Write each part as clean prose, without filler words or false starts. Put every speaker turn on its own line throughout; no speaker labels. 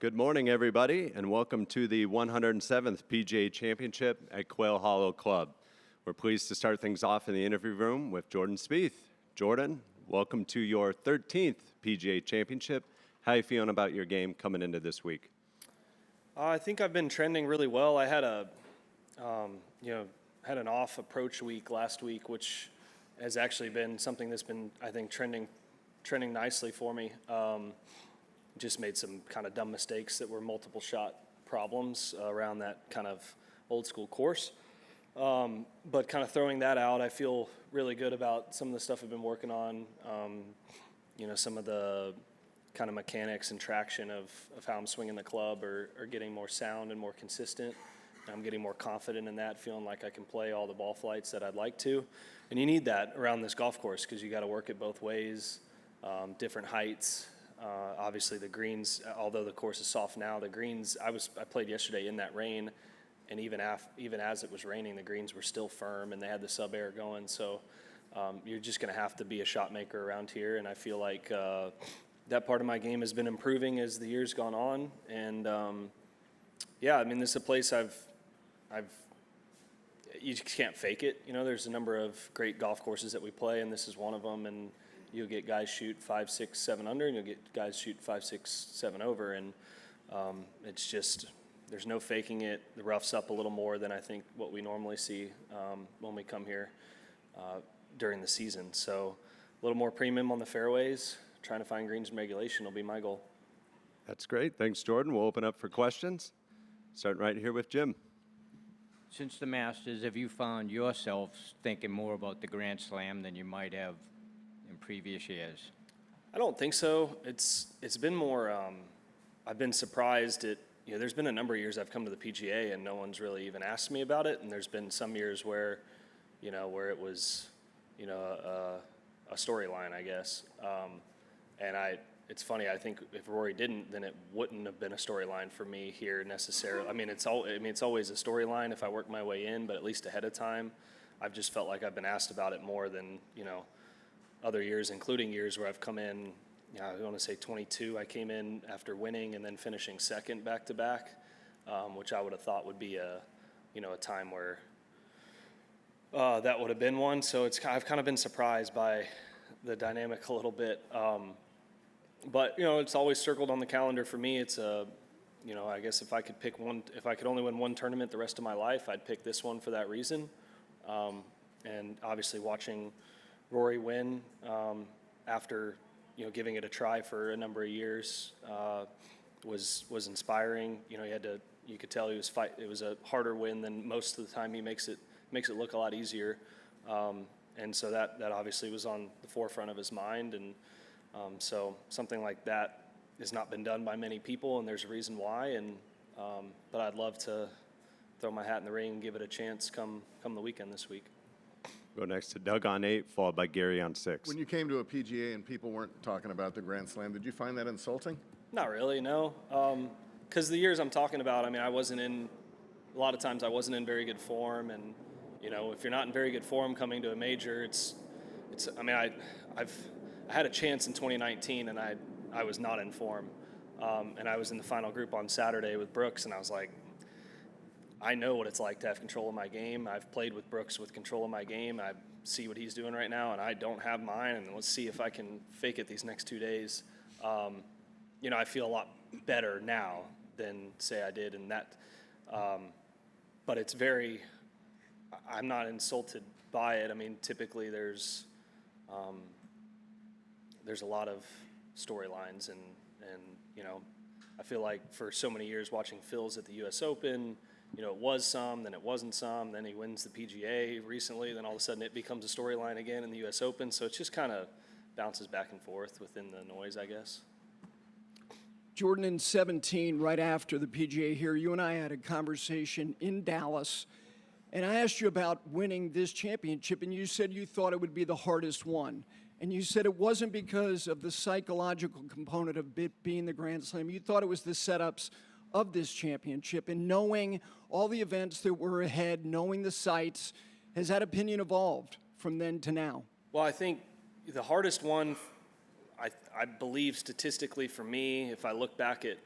Good morning, everybody, and welcome to the 107th PGA Championship at Quail Hollow Club. We're pleased to start things off in the interview room with Jordan Spieth. Jordan, welcome to your 13th PGA Championship. How are you feeling about your game coming into this week?
I think I've been trending really well. I had had an off approach week last week, which has actually been something that's been, I think, trending nicely for me. Just made some kind of dumb mistakes that were multiple shot problems around that kind of old school course. But kind of throwing that out, I feel really good about some of the stuff I've been working on. Some of the kind of mechanics and traction of how I'm swinging the club are getting more sound and more consistent. I'm getting more confident in that, feeling like I can play all the ball flights that I'd like to. And you need that around this golf course because you got to work it both ways, different heights. Obviously the greens, although the course is soft now, the greens, I played yesterday in that rain, and even as it was raining, the greens were still firm and they had the sub air going. So you're just going to have to be a shot maker around here, and I feel like that part of my game has been improving as the years gone on. And this is a place you just can't fake it. There's a number of great golf courses that we play, and this is one of them. And you'll get guys shoot 5, 6, 7 under, and you'll get guys shoot 5, 6, 7 over. And it's just, there's no faking it. The rough's up a little more than I think what we normally see when we come here during the season. So a little more premium on the fairways. Trying to find greens in regulation will be my goal.
That's great. Thanks, Jordan. We'll open up for questions. Starting right here with Jim.
Since the Masters, have you found yourself thinking more about the Grand Slam than you might have in previous years?
I don't think so. It's been more. I've been surprised at. There's been a number of years I've come to the PGA and no one's really even asked me about it. And there's been some years where it was, a storyline, I guess. It's funny. I think if Rory didn't, then it wouldn't have been a storyline for me here necessarily. It's always a storyline if I work my way in, but at least ahead of time, I've just felt like I've been asked about it more than other years, including years where I've come in. I want to say 22. I came in after winning and then finishing second back to back, which I would have thought would be a time where that would have been one. So I've kind of been surprised by the dynamic a little bit. But it's always circled on the calendar for me. It's I guess if I could only win one tournament the rest of my life, I'd pick this one for that reason. And obviously watching Rory win after giving it a try for a number of years was inspiring. You could tell it was a harder win than most of the time. He makes it look a lot easier. And so that obviously was on the forefront of his mind. And so something like that has not been done by many people, and there's a reason why. And but I'd love to throw my hat in the ring and give it a chance come the weekend this week.
Go next to Doug on 8, followed by Gary on 6.
When you came to a PGA and people weren't talking about the Grand Slam, did you find that insulting?
Not really, no. Because the years I'm talking about, a lot of times I wasn't in very good form, and if you're not in very good form coming to a major, I had a chance in 2019 and I was not in form, and I was in the final group on Saturday with Brooks, and I was like, I know what it's like to have control of my game. I've played with Brooks with control of my game. I see what he's doing right now, and I don't have mine, and let's see if I can fake it these next 2 days. I feel a lot better now than, say, I did in that. But it's I'm not insulted by it. Typically there's a lot of storylines, and I feel like for so many years watching Phil's at the U.S. Open, it was some, then it wasn't some, then he wins the PGA recently, then all of a sudden it becomes a storyline again in the U.S. Open. So it just kind of bounces back and forth within the noise, I guess.
Jordan, in 17, right after the PGA here, you and I had a conversation in Dallas, and I asked you about winning this championship, and you said you thought it would be the hardest one. And you said it wasn't because of the psychological component of it being the Grand Slam. You thought it was the setups of this championship. And knowing all the events that were ahead, knowing the sites, has that opinion evolved from then to now?
Well, I think the hardest one, I believe statistically for me, if I look back at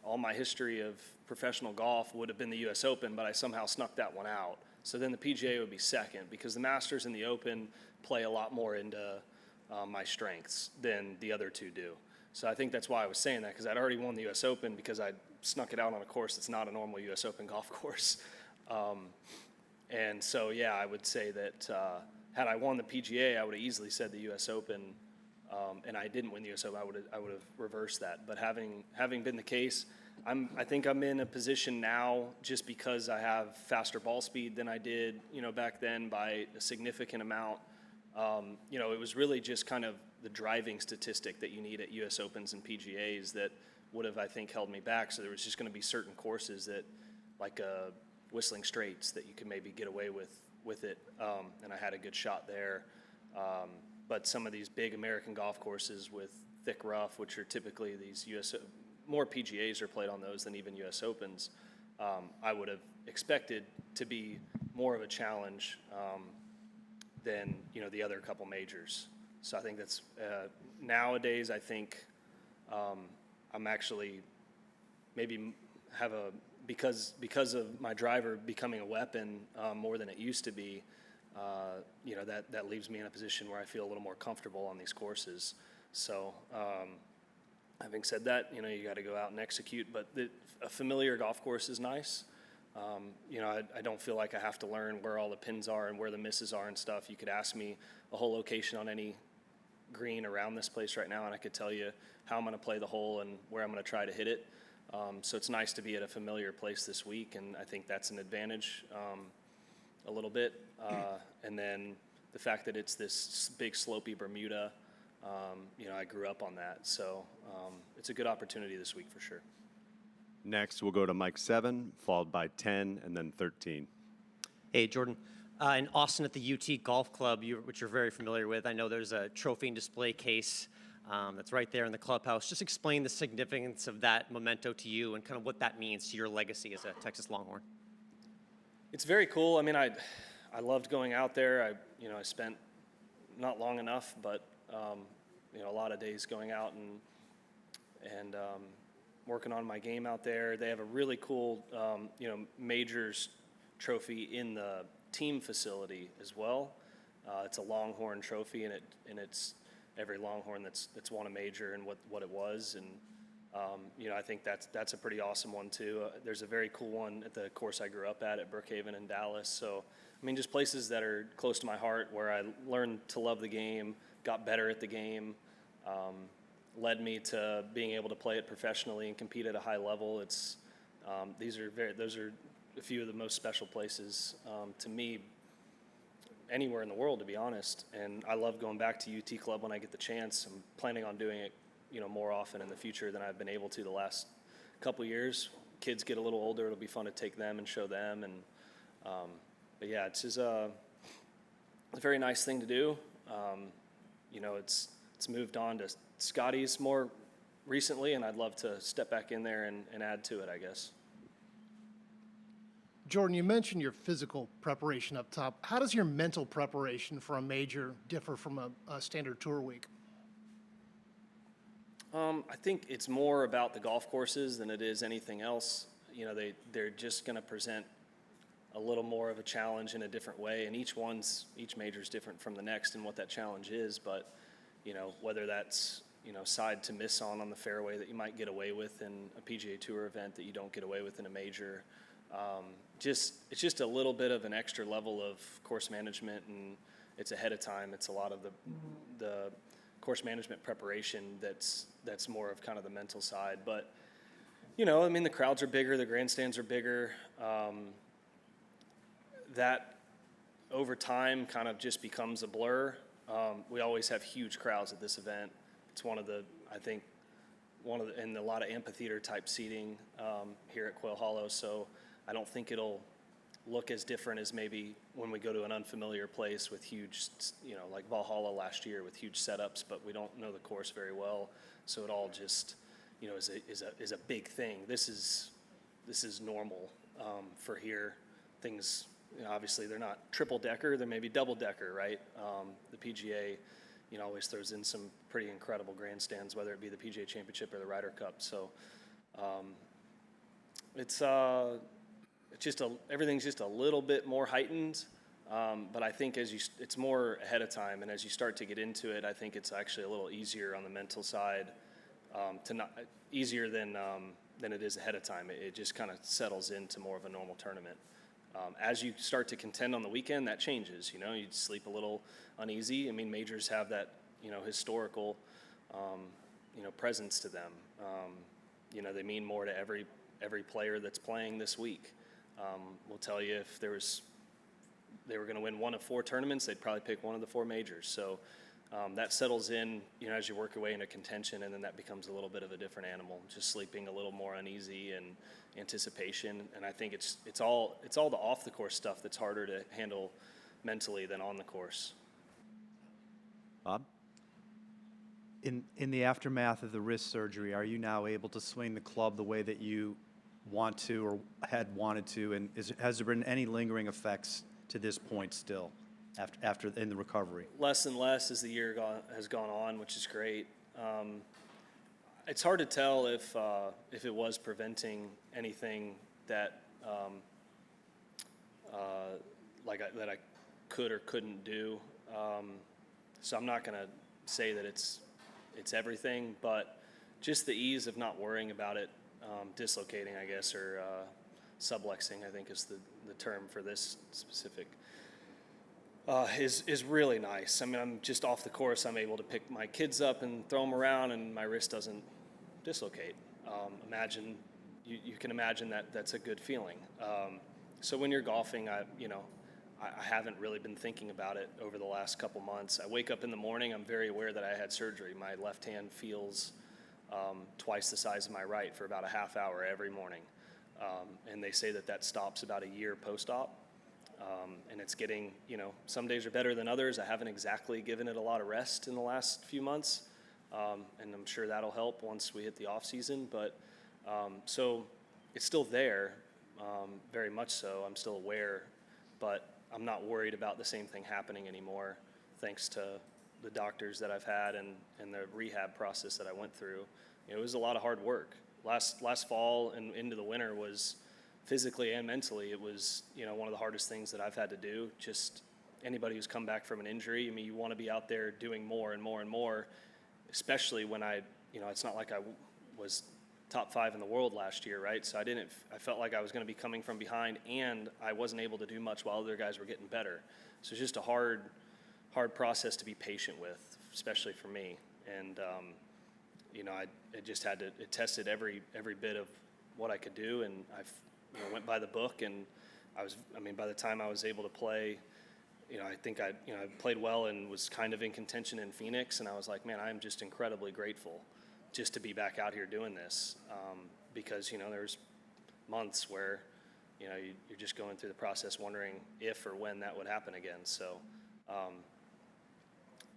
all my history of professional golf would have been the U.S. Open, but I somehow snuck that one out. So then the PGA would be second, because the Masters and the Open play a lot more into my strengths than the other two do. So I think that's why I was saying that, because I'd already won the U.S. Open because I snuck it out on a course that's not a normal U.S. Open golf course. And so, yeah, I would say that had I won the PGA, I would have easily said the U.S. Open, and I didn't win the U.S. Open. I would have reversed that. But having been the case, I think I'm in a position now, just because I have faster ball speed than I did, back then by a significant amount. It was really just kind of the driving statistic that you need at U.S. Opens and PGAs that would have, I think, held me back. So there was just going to be certain courses that, like Whistling Straits, that you could maybe get away with it, and I had a good shot there. But some of these big American golf courses with thick rough, which are typically these more PGAs are played on those than even U.S. Opens, I would have expected to be more of a challenge than the other couple majors. So I think that's nowadays. I think I'm actually maybe have because of my driver becoming a weapon more than it used to be. That leaves me in a position where I feel a little more comfortable on these courses. So having said that, you got to go out and execute. But a familiar golf course is nice. I don't feel like I have to learn where all the pins are and where the misses are and stuff. You could ask me a whole location on any green around this place right now, and I could tell you how I'm going to play the hole and where I'm going to try to hit it. So it's nice to be at a familiar place this week, and I think that's an advantage a little bit. And then the fact that it's this big slopey Bermuda, I grew up on that. So it's a good opportunity this week for sure.
Next, we'll go to Mike 7, followed by 10, and then 13.
Hey, Jordan. In Austin at the UT Golf Club, which you're very familiar with, I know there's a trophy and display case that's right there in the clubhouse. Just explain the significance of that memento to you and kind of what that means to your legacy as a Texas Longhorn.
It's very cool. I mean, I loved going out there. I spent not long enough, but a lot of days going out and working on my game out there. They have a really cool, majors trophy in the team facility as well. It's a Longhorn trophy, and it's every Longhorn that's won a major and what it was. And I think that's a pretty awesome one too. There's a very cool one at the course I grew up at Brookhaven in Dallas. So I mean, just places that are close to my heart, where I learned to love the game, got better at the game. Led me to being able to play it professionally and compete at a high level. Those are a few of the most special places to me anywhere in the world, to be honest. And I love going back to UT Club when I get the chance. I'm planning on doing it, more often in the future than I've been able to the last couple years. Kids get a little older, it'll be fun to take them and show them. And but yeah, it's a very nice thing to do. It's moved on to Scotty's more recently, and I'd love to step back in there and add to it, I guess.
Jordan, you mentioned your physical preparation up top. How does your mental preparation for a major differ from a standard tour week?
I think it's more about the golf courses than it is anything else. They're just going to present a little more of a challenge in a different way, and each major is different from the next and what that challenge is. But whether that's side to miss on the fairway that you might get away with in a PGA Tour event that you don't get away with in a major. It's just a little bit of an extra level of course management, and it's ahead of time. It's a lot of the course management preparation that's more of kind of the mental side. But the crowds are bigger, the grandstands are bigger. That over time kind of just becomes a blur. We always have huge crowds at this event. It's and a lot of amphitheater type seating here at Quail Hollow. So I don't think it'll look as different as maybe when we go to an unfamiliar place with huge, like Valhalla last year with huge setups, but we don't know the course very well. So it all just, is a big thing. This is normal for here. Things, obviously they're not triple decker, they're maybe double decker, right? The PGA, always throws in some pretty incredible grandstands, whether it be the PGA Championship or the Ryder Cup. So, It's just everything's just a little bit more heightened. But I think it's more ahead of time, and as you start to get into it, I think it's actually a little easier on the mental side, easier than it is ahead of time. It just kind of settles into more of a normal tournament. As you start to contend on the weekend, that changes. You know, you sleep a little uneasy. I mean, majors have that, historical, presence to them. They mean more to every player that's playing this week. We'll tell you if they were going to win one of 4 tournaments, they'd probably pick one of the 4 majors. So that settles in, as you work your way into contention, and then that becomes a little bit of a different animal, just sleeping a little more uneasy and anticipation. And I think it's all the off the course stuff that's harder to handle mentally than on the course.
Bob?
In the aftermath of the wrist surgery, are you now able to swing the club the way that you want to or had wanted to? And has there been any lingering effects to this point still after in the recovery?
Less and less as the year has gone on, which is great. It's hard to tell if it was preventing anything that that I could or couldn't do. So I'm not going to say that it's everything, but just the ease of not worrying about it dislocating, I guess, or subluxing, I think is the term for this specific, is really nice. I mean, I'm just off the course. I'm able to pick my kids up and throw them around, and my wrist doesn't dislocate. You can imagine that's a good feeling. So when you're golfing, I haven't really been thinking about it over the last couple months. I wake up in the morning, I'm very aware that I had surgery. My left hand feels twice the size of my right for about a half hour every morning. And they say that stops about a year post-op. And it's getting, some days are better than others. I haven't exactly given it a lot of rest in the last few months. And I'm sure that'll help once we hit the off season. But so it's still there, very much so. I'm still aware, but I'm not worried about the same thing happening anymore, thanks to the doctors that I've had and the rehab process that I went through. It was a lot of hard work. Last fall and into the winter was physically and mentally, it was, one of the hardest things that I've had to do. Just anybody who's come back from an injury, I mean, you want to be out there doing more and more and more, especially when it's not like I was top 5 in the world last year, right? So I felt like I was going to be coming from behind, and I wasn't able to do much while other guys were getting better. So it's just a hard process to be patient with, especially for me. And, it tested every bit of what I could do, and I went by the book, and by the time I was able to play, I think I played well and was kind of in contention in Phoenix, and I was like, man, I am just incredibly grateful just to be back out here doing this, because, there's months where, you're just going through the process wondering if or when that would happen again. So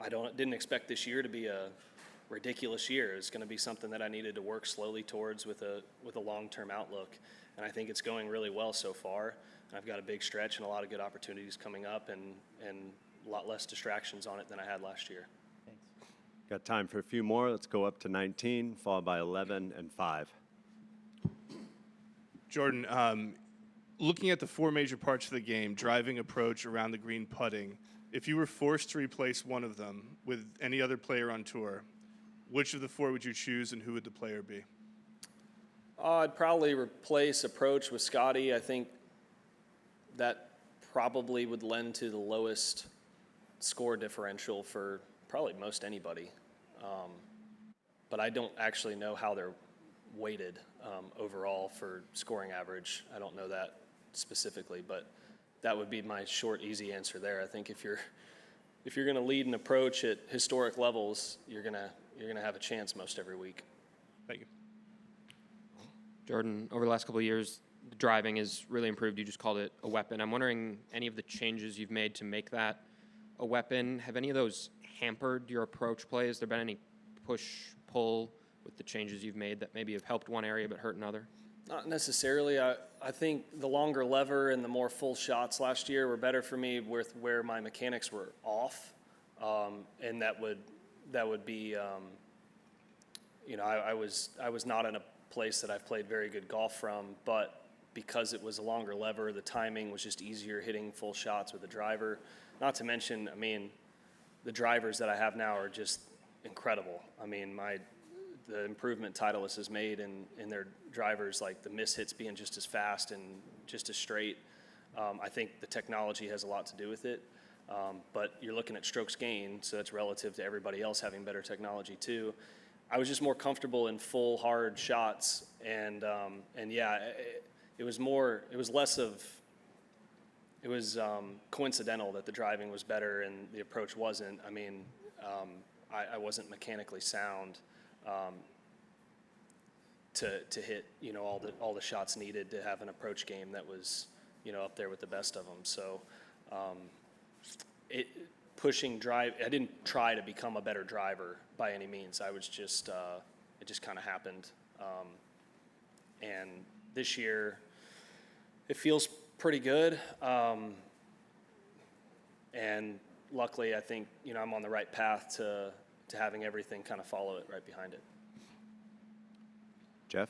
I didn't expect this year to be a ridiculous year. It's going to be something that I needed to work slowly towards with a long-term outlook, and I think it's going really well so far. And I've got a big stretch and a lot of good opportunities coming up, and a lot less distractions on it than I had last year.
Got time for a few more. Let's go up to 19, followed by 11 and 5.
Jordan, looking at the 4 major parts of the game, driving, approach, around the green, putting, if you were forced to replace one of them with any other player on tour, which of the 4 would you choose, and who would the player be?
I'd probably replace approach with Scotty. I think that probably would lend to the lowest score differential for probably most anybody. But I don't actually know how they're weighted overall for scoring average. I don't know that specifically, but that would be my short, easy answer there. I think if you're going to lead an approach at historic levels, you're going to have a chance most every week.
Thank you.
Jordan, over the last couple of years, the driving has really improved. You just called it a weapon. I'm wondering, any of the changes you've made to make that a weapon, have any of those hampered your approach play? Has there been any push-pull with the changes you've made that maybe have helped one area but hurt another?
Not necessarily. I think the longer lever and the more full shots last year were better for me with where my mechanics were off, and that would be, I was not in a place that I've played very good golf from, but because it was a longer lever, the timing was just easier hitting full shots with the driver. Not to mention, I mean, the drivers that I have now are just incredible. I mean, the improvement Titleist has made in their drivers, like the miss hits being just as fast and just as straight. I think the technology has a lot to do with it. But you're looking at strokes gained, so that's relative to everybody else having better technology too. I was just more comfortable in full hard shots, and yeah, it was coincidental that the driving was better and the approach wasn't. I mean, I wasn't mechanically sound to hit, you know, all the shots needed to have an approach game that was, you know, up there with the best of them. So pushing drive, I didn't try to become a better driver by any means. I was just it just kind of happened. And this year, it feels pretty good. And luckily, I think, you know, I'm on the right path to having everything kind of follow it right behind it.
Jeff?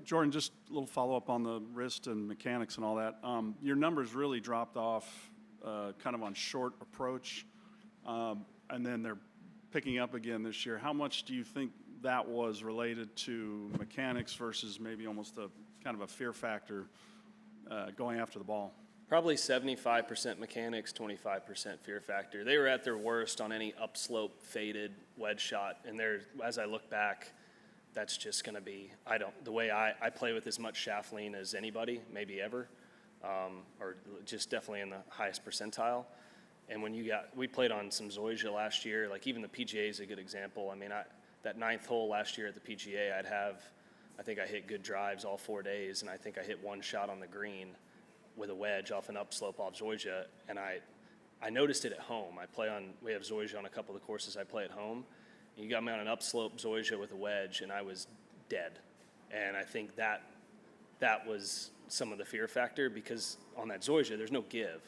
Jordan, just a little follow-up on the wrist and mechanics and all that. Your numbers really dropped off kind of on short approach, and then they're picking up again this year. How much do you think that was related to mechanics versus maybe almost a kind of a fear factor going after the ball?
Probably 75% mechanics, 25% fear factor. They were at their worst on any upslope faded wedge shot, and as I look back, that's just going to be, the way I play with as much shaft lean as anybody, maybe ever, or just definitely in the highest percentile. And when we played on some Zoysia last year, like even the PGA is a good example. I mean, that 9th hole last year at the PGA, I think I hit good drives all 4 days, and I think I hit one shot on the green with a wedge off an upslope off Zoysia, and I noticed it at home. We have Zoysia on a couple of the courses I play at home. You got me on an upslope Zoysia with a wedge, and I was dead. And I think that was some of the fear factor, because on that Zoysia, there's no give.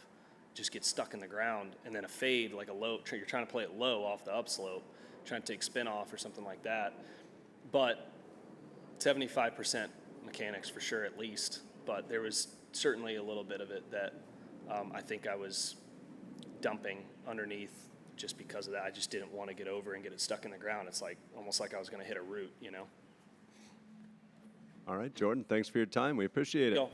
Just get stuck in the ground, and then a fade, like a low, you're trying to play it low off the upslope, trying to take spin off or something like that. But 75% mechanics for sure, at least. But there was certainly a little bit of it that I think I was dumping underneath just because of that. I just didn't want to get over and get it stuck in the ground. It's like almost like I was going to hit a root, you know.
All right, Jordan, thanks for your time. We appreciate it.
Go.